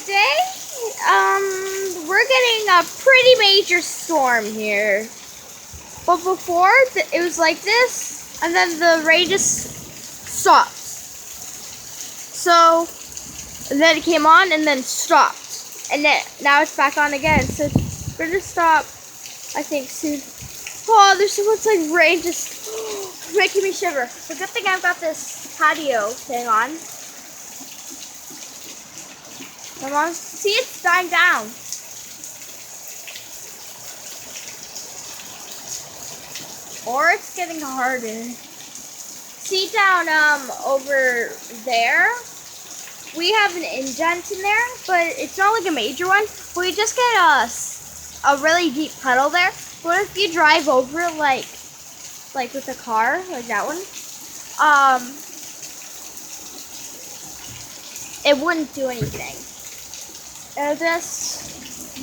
today, we're getting a pretty major storm here. But before, it was like this, and then the rain just stopped. So, and then it came on and then stopped. And then, now it's back on again. So, we're gonna stop, I think, soon. Oh, there's so much like rain just making me shiver. The good thing I've got this patio thing on. Come on, see, it's dying down. Or it's getting harder. See down over there, we have an indent in there, but it's not like a major one. We just get a really deep puddle there. What if you drive over it like with a car, like that one? It wouldn't do anything. It'll just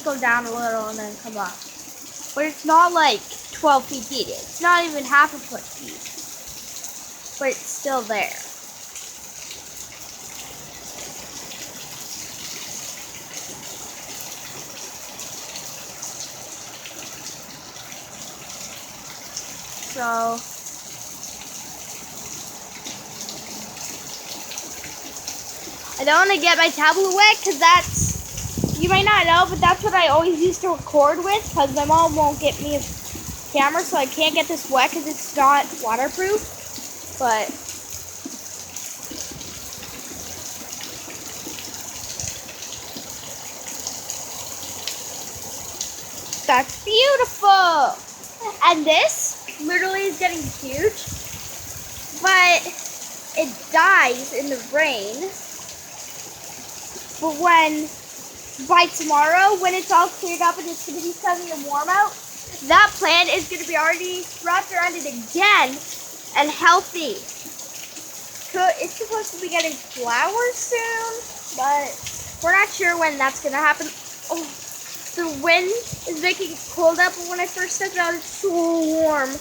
go down a little and then come up. But it's not like 12 feet deep. It's not even half a foot deep. But it's still there. So I don't want to get my tablet wet because that's, you might not know, but that's what I always used to record with because my mom won't get me a camera, so I can't get this wet because it's not waterproof. But that's beautiful. And this literally is getting huge, but it dies in the rain. But by tomorrow, when it's all cleared up and it's going to be sunny and warm out, that plant is going to be already wrapped around it again and healthy. It's supposed to be getting flowers soon, but we're not sure when that's going to happen. Oh, the wind is making it cold up, but when I first stepped out, it's so warm.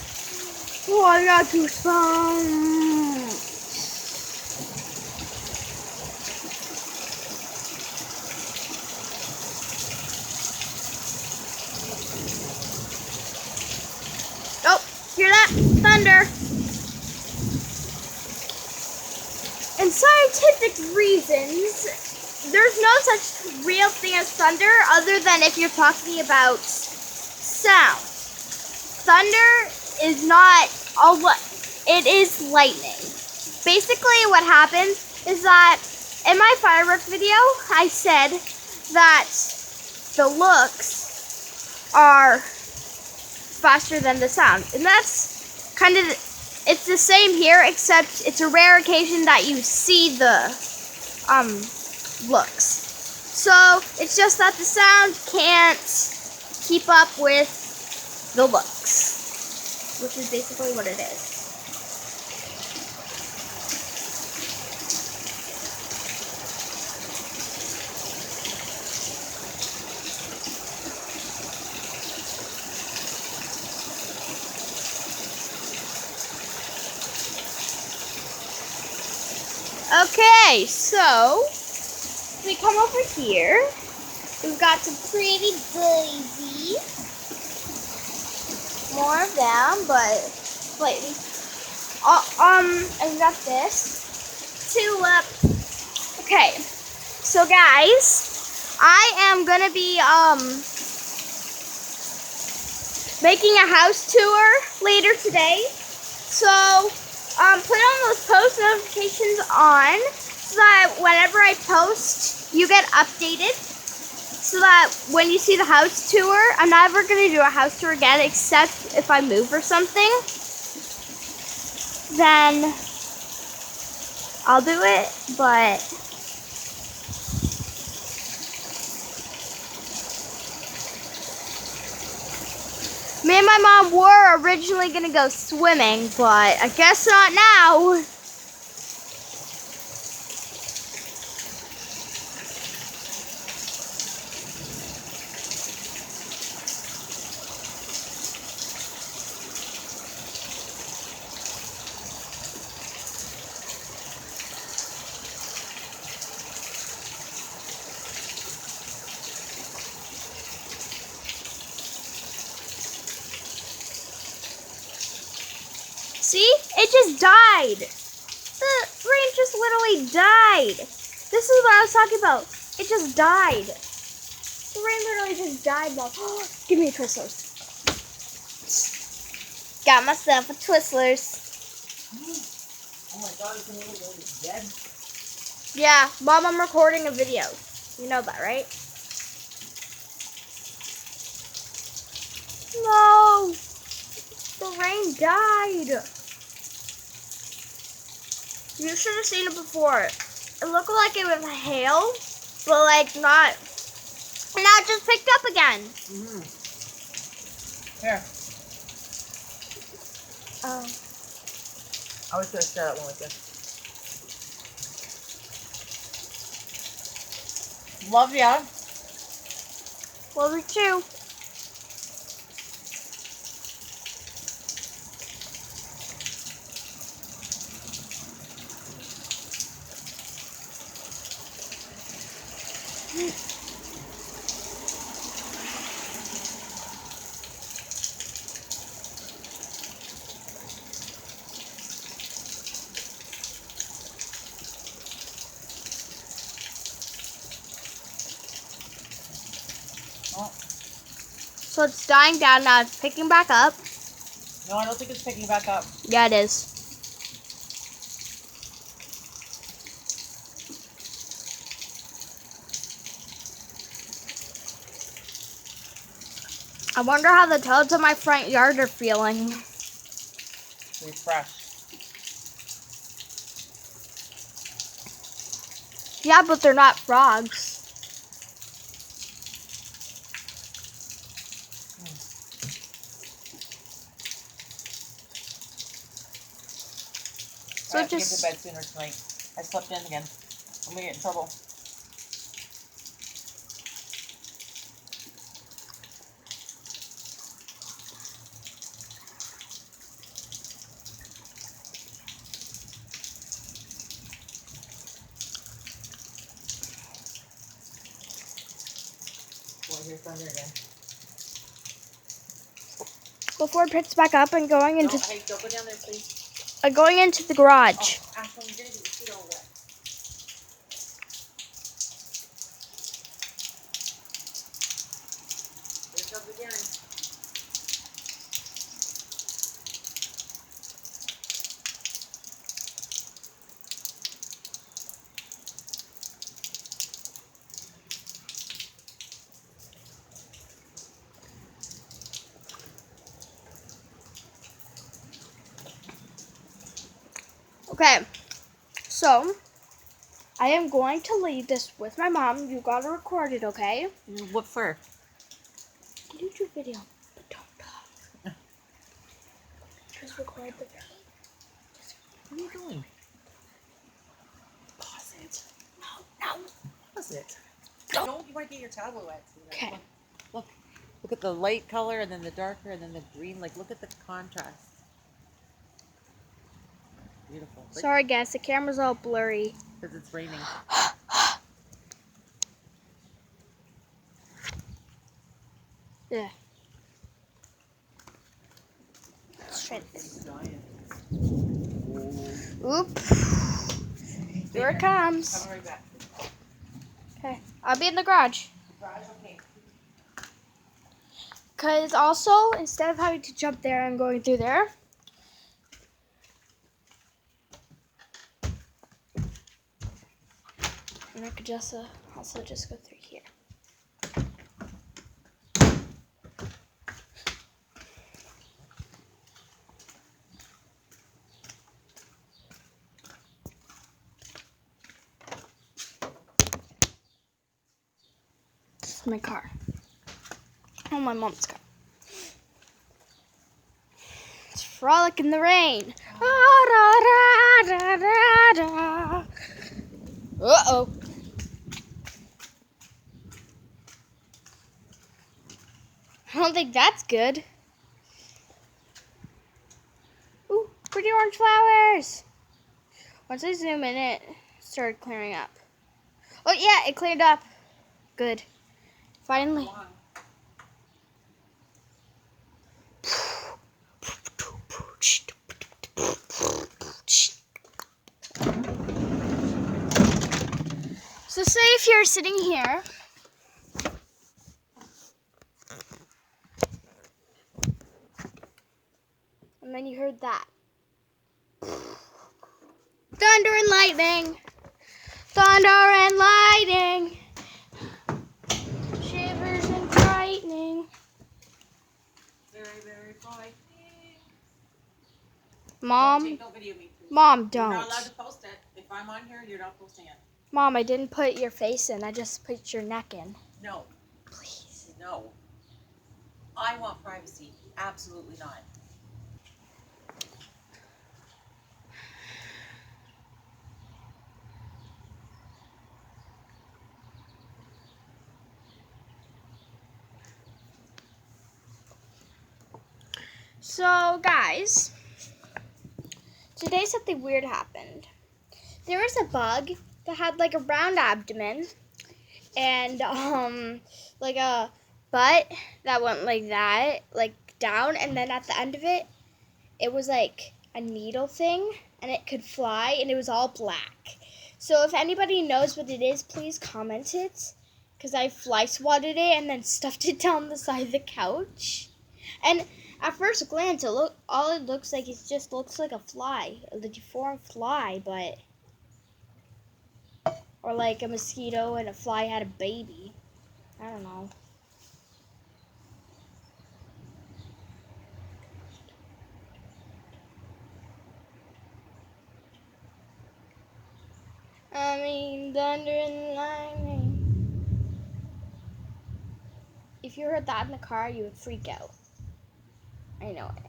Oh, I got goosebumps. Oh, hear that? Thunder. And scientific reasons, there's no such real thing as thunder other than if you're talking about sound. Thunder is not all what it is lightning. Basically what happens is that in my fireworks video, I said that the looks are faster than the sound. And that's kind of, it's the same here, except it's a rare occasion that you see the looks. So it's just that the sound can't keep up with the looks, which is basically what it is. Okay, so we come over here. We've got some pretty daisies. More of them, but slightly. And we got this tulip. Okay, so guys, I am gonna be making a house tour later today. So put on those post notifications on so that whenever I post, you get updated. So that when you see the house tour, I'm never going to do a house tour again except if I move or something. Then I'll do it, but me and my mom were originally going to go swimming, but I guess not now. See? It just died. The rain just literally died. This is what I was talking about. It just died. The rain literally just died. Give me a Twizzlers. Got myself a Twizzlers. Oh my god, it's dead. Yeah, Mom, I'm recording a video. You know that, right? No! The rain died. You should have seen it before. It looked like it was hail, but like not. And now it just picked up again. Here. Oh. I was gonna share that one with you. Love ya. Well, we too. Oh. So it's dying down now. It's picking back up. No, I don't think it's picking back up. Yeah, it is. I wonder how the toads in my front yard are feeling. Refresh. Yeah, but they're not frogs. So I have to get just to bed sooner tonight. I slept in again. I'm gonna get in trouble. Boy, here's thunder again. before it picks back up and going into Hey, don't go down there, please. going into the garage. Oh, Ashley, you're gonna get your feet all wet. Here it comes again. Okay, so I am going to leave this with my mom. You gotta record it, okay? What for? YouTube video, but don't talk. Just record the video. What are you doing? Pause it. No. Pause it. Don't. You might get your tablet wet. Okay. Look. Look at the light color and then the darker and then the green. Like, look at the contrast. Beautiful. Sorry, guys, the camera's all blurry. Because it's raining. Yeah. Let's try this. Oop. Here it comes. Come right back. Okay, I'll be in the garage. Garage, okay. Because also, instead of having to jump there and going through there, and I could just also just go through here. This is my car. Oh, my mom's car. It's frolic in the rain. Uh-oh. I don't think that's good. Ooh, pretty orange flowers. Once I zoom in, it started clearing up. Oh, yeah, it cleared up. Good. Finally. So say if you're sitting here. And then you heard that. Thunder and lightning. Thunder and lightning. Shivers and frightening. Very, very frightening. Mom. Don't take no video of me, please. Mom, You're don't. not allowed to post it. If I'm on here, you're not posting it. Mom, I didn't put your face in. I just put your neck in. No. Please. No. I want privacy. Absolutely not. So, guys, today something weird happened. There was a bug that had like a round abdomen and like a butt that went like that, like down, and then at the end of it, it was like a needle thing and it could fly and it was all black. So if anybody knows what it is, please comment it, because I fly swatted it and then stuffed it down the side of the couch. And at first glance, all it looks like looks like a fly, a deformed fly, but or like a mosquito and a fly had a baby. I don't know. I mean, thunder and lightning. If you heard that in the car, you would freak out. I know it.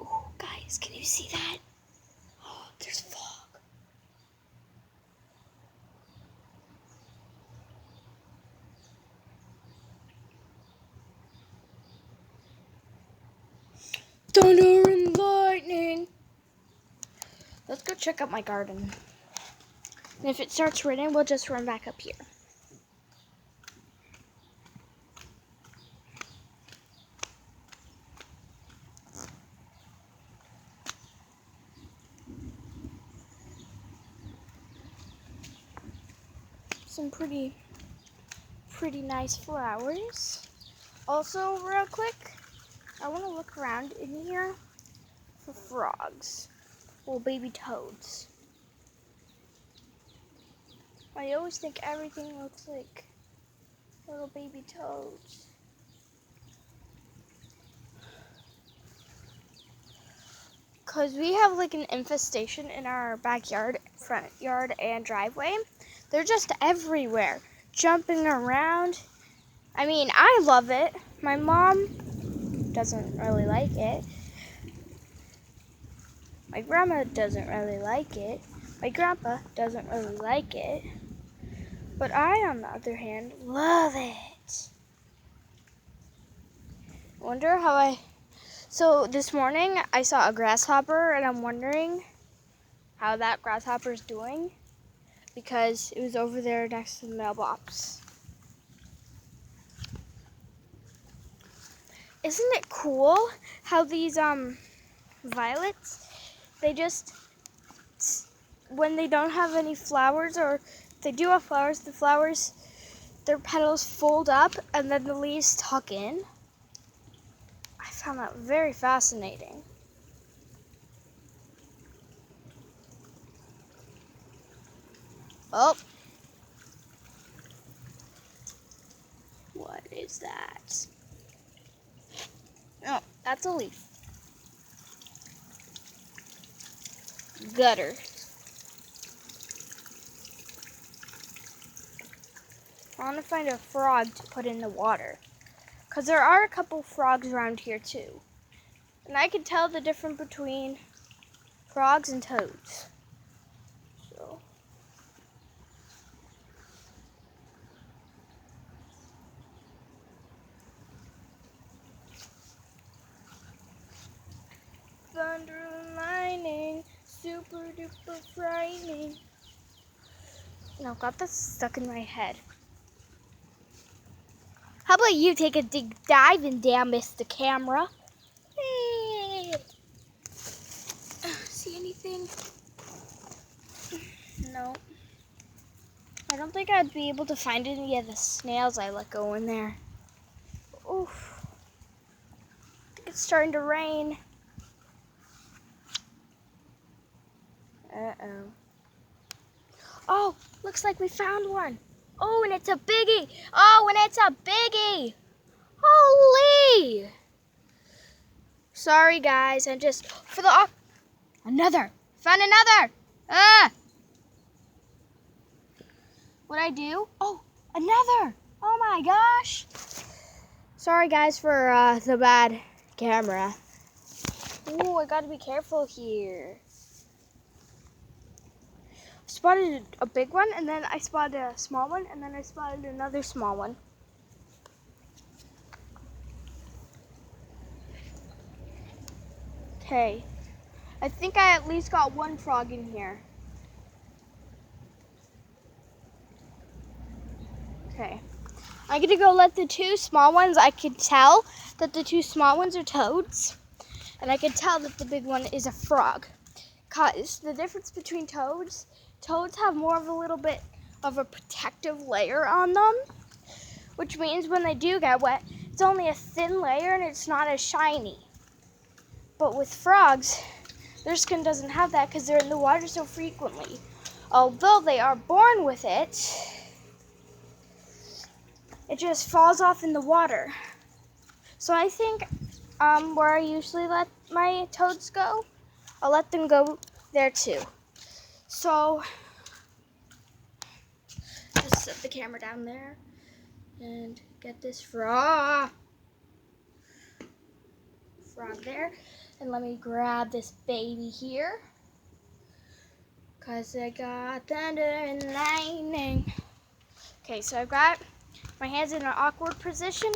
Ooh, guys, can you see that? Oh, there's fog. Thunder and lightning. Let's go check out my garden. And if it starts raining, we'll just run back up here. Some pretty nice flowers. Also, real quick, I want to look around in here for frogs. Well, baby toads. I always think everything looks like little baby toads. Because we have like an infestation in our backyard, front yard, and driveway. They're just everywhere, jumping around. I mean, I love it. My mom doesn't really like it. My grandma doesn't really like it. My grandpa doesn't really like it. But I, on the other hand, love it. Wonder how So this morning I saw a grasshopper and I'm wondering how that grasshopper's doing because it was over there next to the mailbox. Isn't it cool how these violets, they just, when they don't have any flowers, or if they do have flowers, the flowers, their petals fold up and then the leaves tuck in. I found that very fascinating. Oh. What is that? Oh, that's a leaf. Gutter. I want to find a frog to put in the water. Because there are a couple frogs around here too. And I can tell the difference between frogs and toads. So. Thunder and lightning, super duper frightening. Now got that stuck in my head. How about you take a deep dive and damn miss the camera? See anything? No. I don't think I'd be able to find any of the snails I let go in there. Oof. I think it's starting to rain. Uh-oh. Oh, looks like we found one. Oh, and it's a biggie. Oh, and it's a biggie. Holy. Sorry, guys. I'm just for the another. Found another. What'd I do? Oh, another. Oh my gosh. Sorry, guys, for the bad camera. Ooh, I gotta be careful here. Spotted a big one, and then I spotted a small one, and then I spotted another small one. Okay, I think I at least got one frog in here. Okay, I'm gonna go let the two small ones, I can tell that the two small ones are toads, and I can tell that the big one is a frog. Because the difference between toads have more of a little bit of a protective layer on them, which means when they do get wet, it's only a thin layer and it's not as shiny. But with frogs, their skin doesn't have that because they're in the water so frequently. Although they are born with it, it just falls off in the water. So I think where I usually let my toads go, I'll let them go there too. So, just set the camera down there and get this frog there. And let me grab this baby here, cause I got thunder and lightning. Okay, so I've got my hands in an awkward position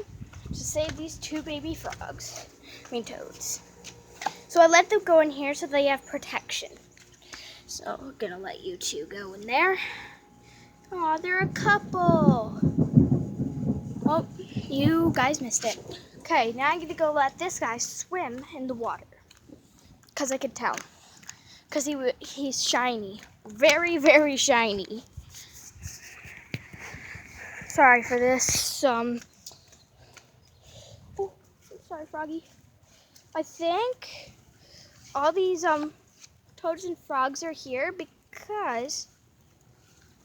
to save these two baby toads. So I let them go in here so they have protection. So I'm gonna let you two go in there. Aw, they're a couple. Oh, you guys missed it. Okay, now I'm gonna go let this guy swim in the water. Cause I could tell. Cause he's shiny. Very, very shiny. Sorry for this. Oh, sorry, Froggy. I think all these toads and frogs are here because.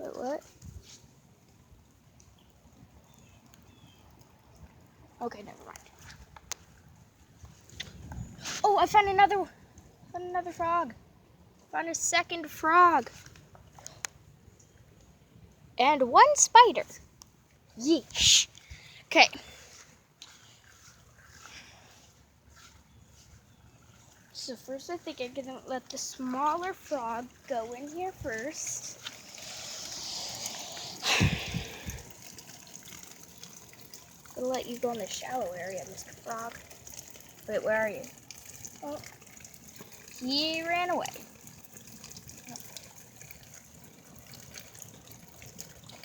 Wait, what? Okay, never mind. Oh, I found another frog. Found a second frog. And one spider. Yeesh. Okay. So first I think I'm gonna let the smaller frog go in here first. I'll let you go in the shallow area, Mr. Frog. Wait, where are you? Oh, he ran away.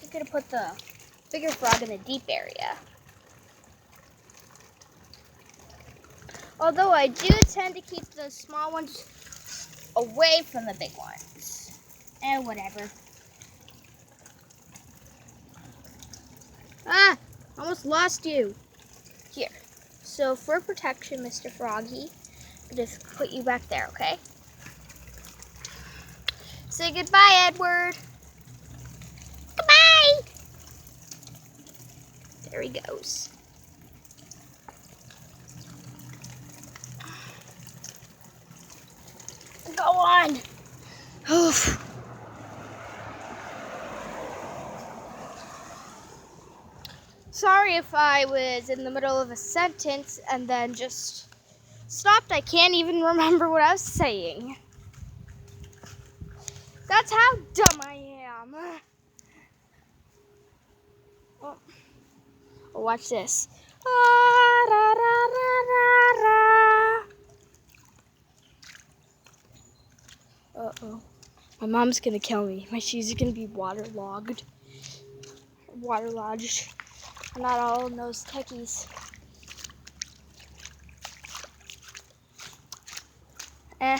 I'm gonna put the bigger frog in the deep area. Although I do tend to keep the small ones away from the big ones. And whatever. Ah! Almost lost you. Here. So for protection, Mr. Froggy, I'll just put you back there, okay? Say goodbye, Edward. Goodbye! There he goes. Go on. Oof. Sorry if I was in the middle of a sentence and then just stopped. I can't even remember what I was saying. That's how dumb I am. Oh, watch this. Uh-oh. My mom's gonna kill me. My shoes are gonna be waterlogged. Waterlodged. not all those techies. Eh.